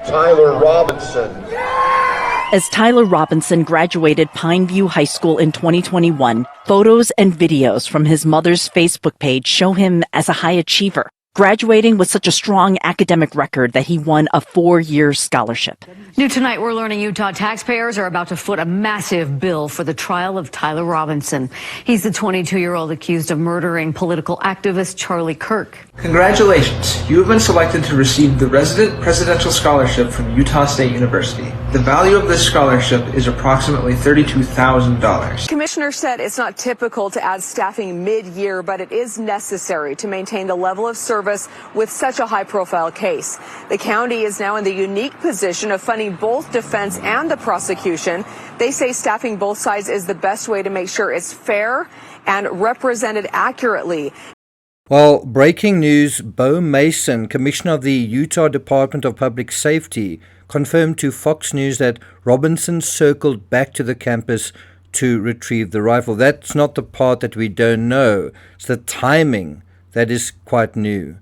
Tyler Robinson. As Tyler Robinson graduated Pineview High School in 2021, photos and videos from his mother's Facebook page show him as a high achiever, graduating with such a strong academic record that he won a 4-year scholarship. New tonight, we're learning Utah taxpayers are about to foot a massive bill for the trial of Tyler Robinson. He's the 22-year-old accused of murdering political activist Charlie Kirk. Congratulations, you have been selected to receive the Resident Presidential Scholarship from Utah State University. The value of this scholarship is approximately $32,000. Commissioner said it's not typical to add staffing mid-year, but it is necessary to maintain the level of service with such a high-profile case. The county is now in the unique position of funding both defense and the prosecution. They say staffing both sides is the best way to make sure it's fair and represented accurately. Well, breaking news, Bo Mason, Commissioner of the Utah Department of Public Safety, confirmed to Fox News that Robinson circled back to the campus to retrieve the rifle. That's not the part that we don't know. It's the timing that is quite new.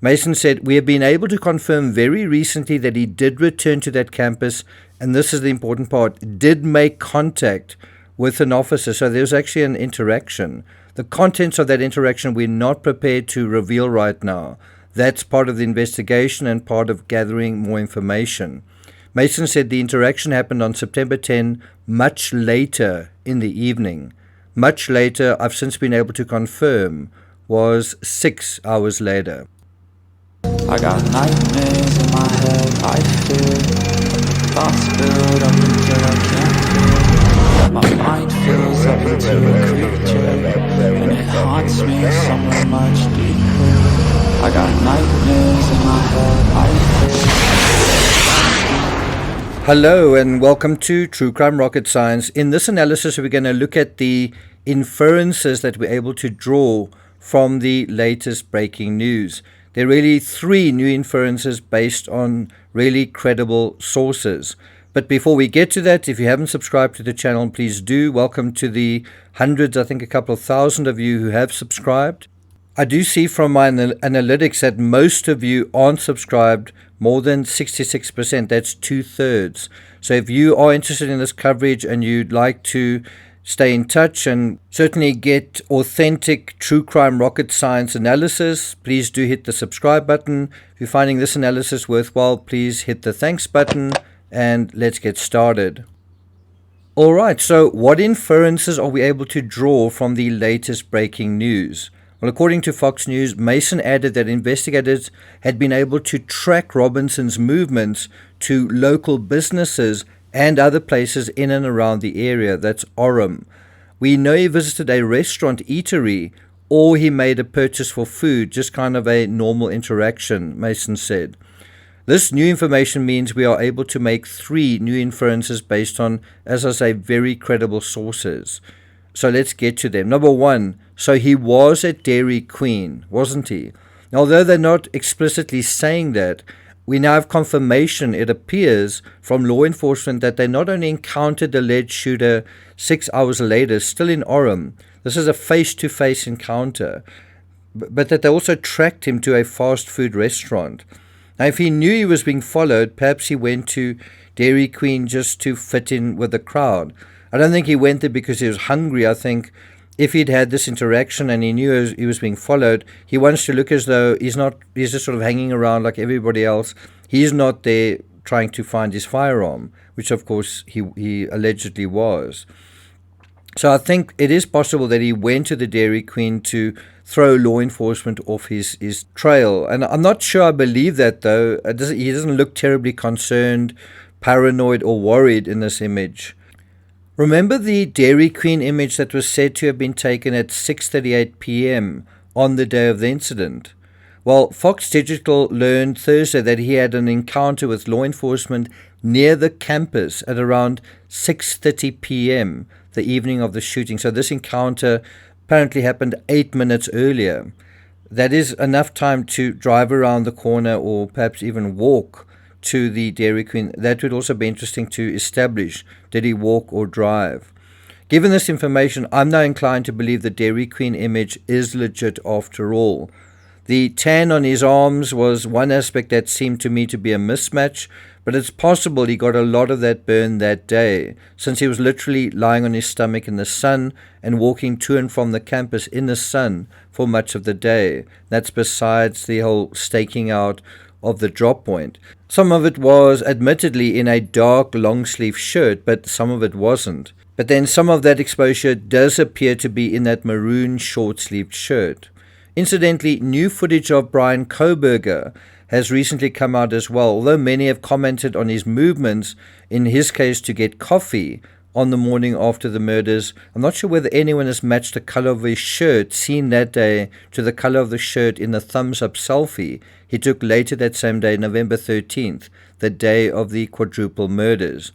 Mason said, "We have been able to confirm very recently that he did return to that campus, and this is the important part, did make contact with an officer." So there's actually an interaction. The contents of that interaction we're not prepared to reveal right now. That's part of the investigation and part of gathering more information. Mason said the interaction happened on September 10, much later in the evening. Much later, I've since been able to confirm, was 6 hours later. I got nightmares in my head, I fear thoughts build up until I can't feel. My mind fills up into a creature, and it haunts me somewhere much deeper. I got nightmares in my head, I fear. Hello and welcome to True Crime Rocket Science. In this analysis, we're going to look at the inferences that we're able to draw from the latest breaking news. There are really 3 new inferences based on really credible sources. But before we get to that, if you haven't subscribed to the channel, please do. Welcome to the hundreds, I think a couple of thousand of you who have subscribed. I do see from my analytics that most of you aren't subscribed, more than 66%. That's 2/3. So if you are interested in this coverage and you'd like to stay in touch and certainly get authentic true crime rocket science analysis, please do hit the subscribe button. If you're finding this analysis worthwhile, please hit the thanks button and let's get started. All right, so what inferences are we able to draw from the latest breaking news? Well, according to Fox News, Mason added that investigators had been able to track Robinson's movements to local businesses and other places in and around the area. That's Orem. We know he visited a restaurant eatery or he made a purchase for food, just kind of a normal interaction, Mason said. This new information means we are able to make 3 new inferences based on, as I say, very credible sources. So let's get to them. Number 1, so he was at Dairy Queen, wasn't he? Now, although they're not explicitly saying that, we now have confirmation, it appears, from law enforcement that they not only encountered the alleged shooter 6 hours later, still in Orem, this is a face-to-face encounter, but that they also tracked him to a fast food restaurant. Now, if he knew he was being followed, perhaps he went to Dairy Queen just to fit in with the crowd. I don't think he went there because he was hungry. I think if he'd had this interaction and he knew he was being followed, he wants to look as though he's just sort of hanging around like everybody else. He's not there trying to find his firearm, which of course he allegedly was. So I think it is possible that he went to the Dairy Queen to throw law enforcement off his trail. And I'm not sure I believe that, though. He doesn't look terribly concerned, paranoid, or worried in this image. Remember the Dairy Queen image that was said to have been taken at 6:38 p.m. on the day of the incident? Well, Fox Digital learned Thursday that he had an encounter with law enforcement near the campus at around 6:30 p.m. the evening of the shooting. So this encounter apparently happened 8 minutes earlier. That is enough time to drive around the corner or perhaps even walk to the Dairy Queen. That would also be interesting to establish. Did he walk or drive? Given this information, I'm now inclined to believe the Dairy Queen image is legit after all. The tan on his arms was one aspect that seemed to me to be a mismatch, but it's possible he got a lot of that burn that day, since he was literally lying on his stomach in the sun and walking to and from the campus in the sun for much of the day. That's besides the whole staking out of the drop point. Some of it was admittedly in a dark long-sleeve shirt, but some of it wasn't. But then some of that exposure does appear to be in that maroon short-sleeved shirt. Incidentally, new footage of Brian Koberger has recently come out as well, although many have commented on his movements, in his case to get coffee on the morning after the murders. I'm not sure whether anyone has matched the color of his shirt seen that day to the color of the shirt in the thumbs-up selfie he took later that same day, November 13th, the day of the quadruple murders.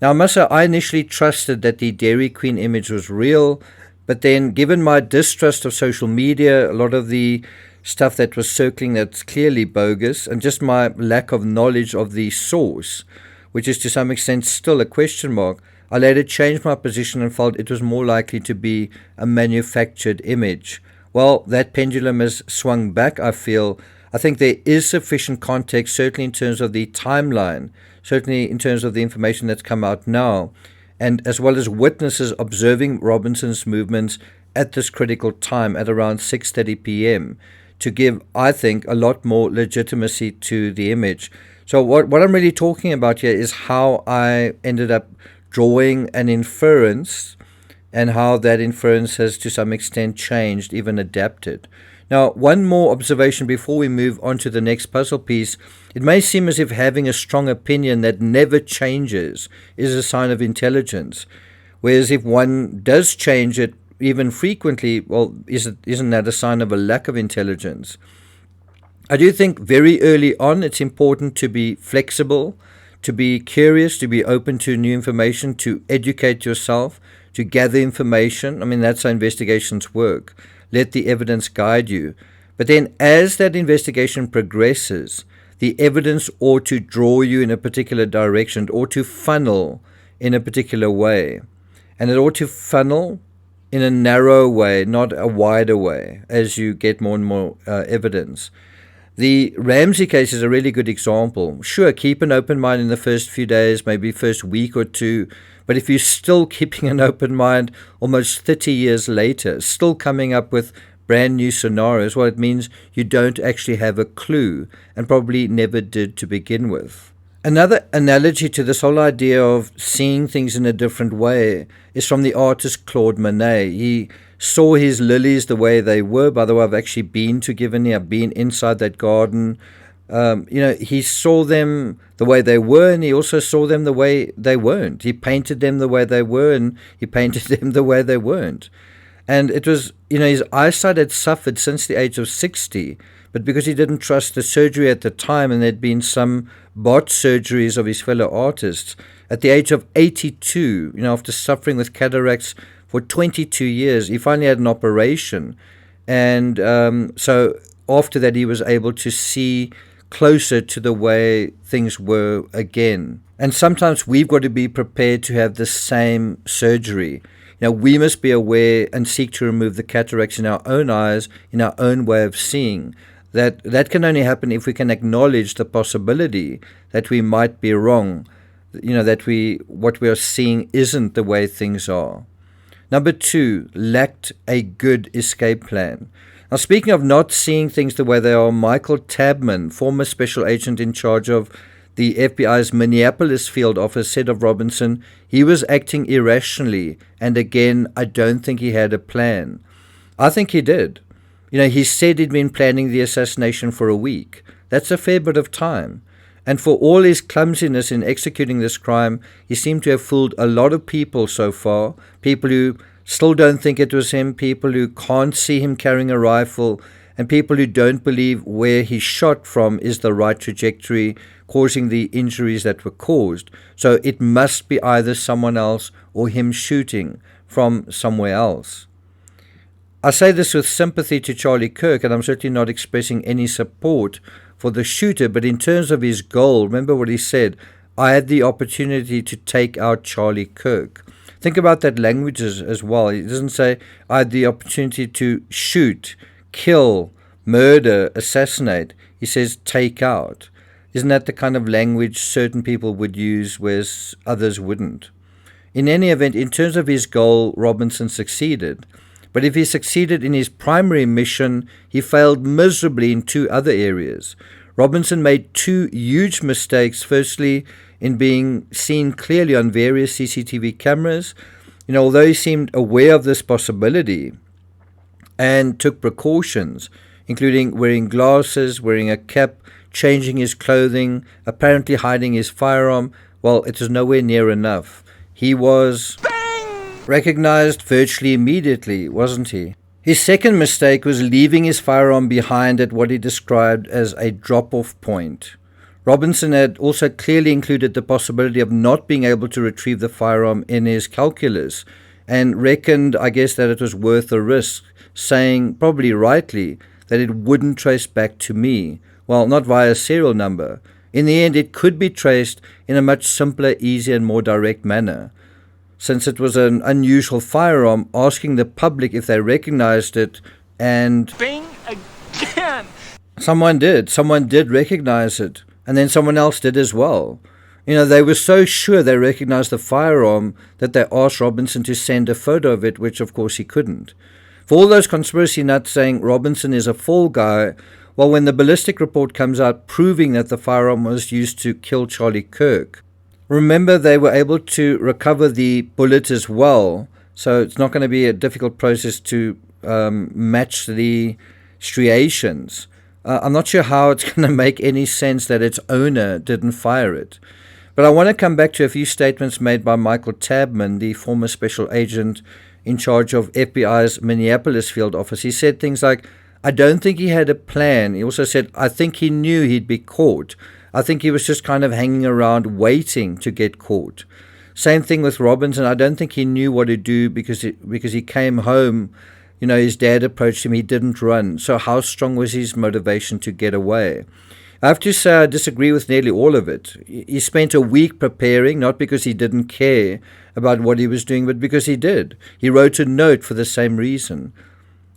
Now, I must say, I initially trusted that the Dairy Queen image was real, but then given my distrust of social media, a lot of the stuff that was circling that's clearly bogus, and just my lack of knowledge of the source, which is to some extent still a question mark, I later changed my position and felt it was more likely to be a manufactured image. Well, that pendulum has swung back, I feel. I think there is sufficient context, certainly in terms of the timeline, certainly in terms of the information that's come out now, and as well as witnesses observing Robinson's movements at this critical time at around 6:30 p.m. to give, I think, a lot more legitimacy to the image. So what I'm really talking about here is how I ended up drawing an inference and how that inference has to some extent changed, even adapted. Now, one more observation before we move on to the next puzzle piece. It may seem as if having a strong opinion that never changes is a sign of intelligence, whereas if one does change it even frequently, well, isn't that a sign of a lack of intelligence? I do think very early on it's important to be flexible, to be curious, to be open to new information, to educate yourself, to gather information. I mean, that's how investigations work. Let the evidence guide you. But then as that investigation progresses, the evidence ought to draw you in a particular direction, or to funnel in a particular way. And it ought to funnel in a narrow way, not a wider way, as you get more and more evidence. The Ramsey case is a really good example. Sure, keep an open mind in the first few days, maybe first week or two, but if you're still keeping an open mind almost 30 years later, still coming up with brand new scenarios, well, it means you don't actually have a clue and probably never did to begin with. Another analogy to this whole idea of seeing things in a different way is from the artist Claude Monet. He saw his lilies the way they were. By the way, I've actually been to Giverny. I've been inside that garden. He saw them the way they were, and he also saw them the way they weren't. He painted them the way they were, and he painted them the way they weren't. And it was, his eyesight had suffered since the age of 60, but because he didn't trust the surgery at the time, and there'd been some bot surgeries of his fellow artists, at the age of 82, after suffering with cataracts for 22 years, he finally had an operation. And so after that, he was able to see closer to the way things were again. And sometimes we've got to be prepared to have the same surgery. We must be aware and seek to remove the cataracts in our own eyes, in our own way of seeing. That can only happen if we can acknowledge the possibility that we might be wrong, that what we are seeing isn't the way things are. Number 2, lacked a good escape plan. Now, speaking of not seeing things the way they are, Michael Tabman, former special agent in charge of the FBI's Minneapolis field office, said of Robinson, he was acting irrationally, and again, I don't think he had a plan. I think he did. He said he'd been planning the assassination for a week. That's a fair bit of time. And for all his clumsiness in executing this crime, he seemed to have fooled a lot of people so far, people who still don't think it was him, people who can't see him carrying a rifle, and people who don't believe where he shot from is the right trajectory, causing the injuries that were caused. So it must be either someone else or him shooting from somewhere else. I say this with sympathy to Charlie Kirk, and I'm certainly not expressing any support for the shooter, but in terms of his goal, remember what he said, I had the opportunity to take out Charlie Kirk. Think about that language as well. He doesn't say, I had the opportunity to shoot, kill, murder, assassinate. He says, take out. Isn't that the kind of language certain people would use whereas others wouldn't? In any event, in terms of his goal, Robinson succeeded. But if he succeeded in his primary mission, he failed miserably in two other areas. Robinson made two huge mistakes. Firstly, in being seen clearly on various CCTV cameras. Although he seemed aware of this possibility and took precautions, including wearing glasses, wearing a cap, changing his clothing, apparently hiding his firearm, well, it was nowhere near enough. He was recognized virtually immediately, wasn't he? His second mistake was leaving his firearm behind at what he described as a drop-off point. Robinson had also clearly included the possibility of not being able to retrieve the firearm in his calculus and reckoned, I guess, that it was worth the risk, saying, probably rightly, that it wouldn't trace back to me. Well, not via a serial number. In the end, it could be traced in a much simpler, easier, and more direct manner. Since it was an unusual firearm, asking the public if they recognized it, and Bing again. Someone did recognize it, and then someone else did as well. They were so sure they recognized the firearm that they asked Robinson to send a photo of it, which of course he couldn't. For all those conspiracy nuts saying Robinson is a fall guy, well, when the ballistic report comes out proving that the firearm was used to kill Charlie Kirk, remember they were able to recover the bullet as well, so it's not going to be a difficult process to match the striations. I'm not sure how it's going to make any sense that its owner didn't fire it. But I want to come back to a few statements made by Michael Tabman, the former special agent in charge of FBI's Minneapolis field office. He said things like, I don't think he had a plan. He also said, I think he knew he'd be caught. I think he was just kind of hanging around waiting to get caught. Same thing with Robinson. I don't think he knew what to do because he came home. His dad approached him. He didn't run. So how strong was his motivation to get away? I have to say I disagree with nearly all of it. He spent a week preparing, not because he didn't care about what he was doing, but because he did. He wrote a note for the same reason.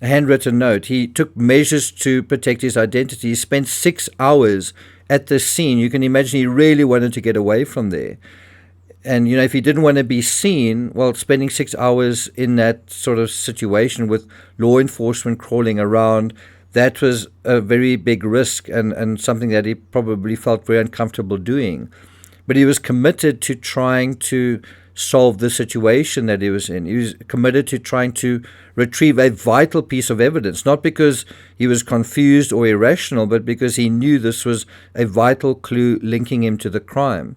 A handwritten note. He took measures to protect his identity. He spent 6 hours at the scene. You can imagine he really wanted to get away from there. And, if he didn't want to be seen, well, spending 6 hours in that sort of situation with law enforcement crawling around, that was a very big risk and something that he probably felt very uncomfortable doing. But he was committed to trying to solve the situation that he was in. He was committed to trying to retrieve a vital piece of evidence, not because he was confused or irrational, but because he knew this was a vital clue linking him to the crime.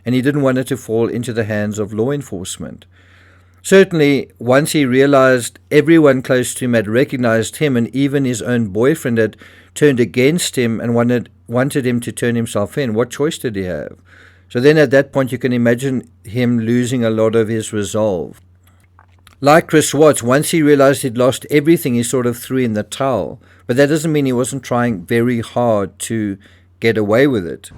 And he didn't want it to fall into the hands of law enforcement. Certainly, once he realized everyone close to him had recognized him and even his own boyfriend had turned against him and wanted him to turn himself in, what choice did he have? So then at that point, you can imagine him losing a lot of his resolve. Like Chris Watts, once he realized he'd lost everything, he sort of threw in the towel. But that doesn't mean he wasn't trying very hard to get away with it.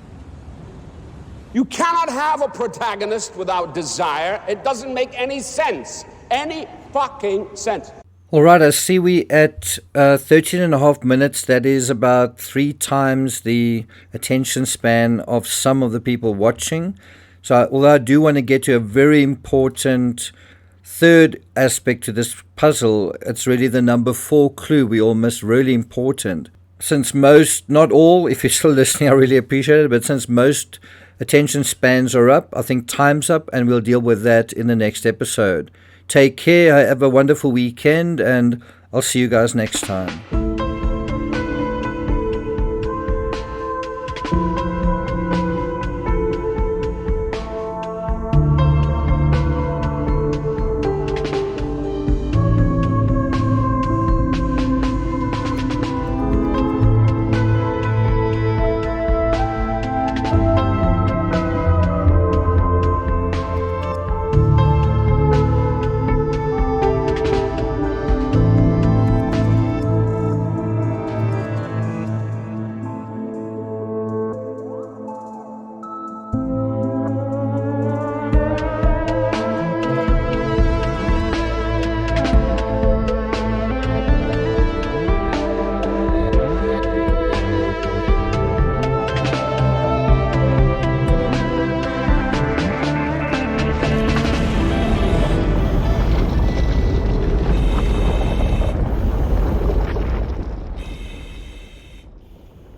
You cannot have a protagonist without desire. It doesn't make any sense. Any fucking sense. All right, I see we at 13 and a half minutes. That is about 3 times the attention span of some of the people watching. So although I do want to get to a very important third aspect to this puzzle, it's really the number 4 clue we all miss, really important. Since most, not all, if you're still listening, I really appreciate it, but since most attention spans are up, I think time's up, and we'll deal with that in the next episode. Take care, have a wonderful weekend, and I'll see you guys next time.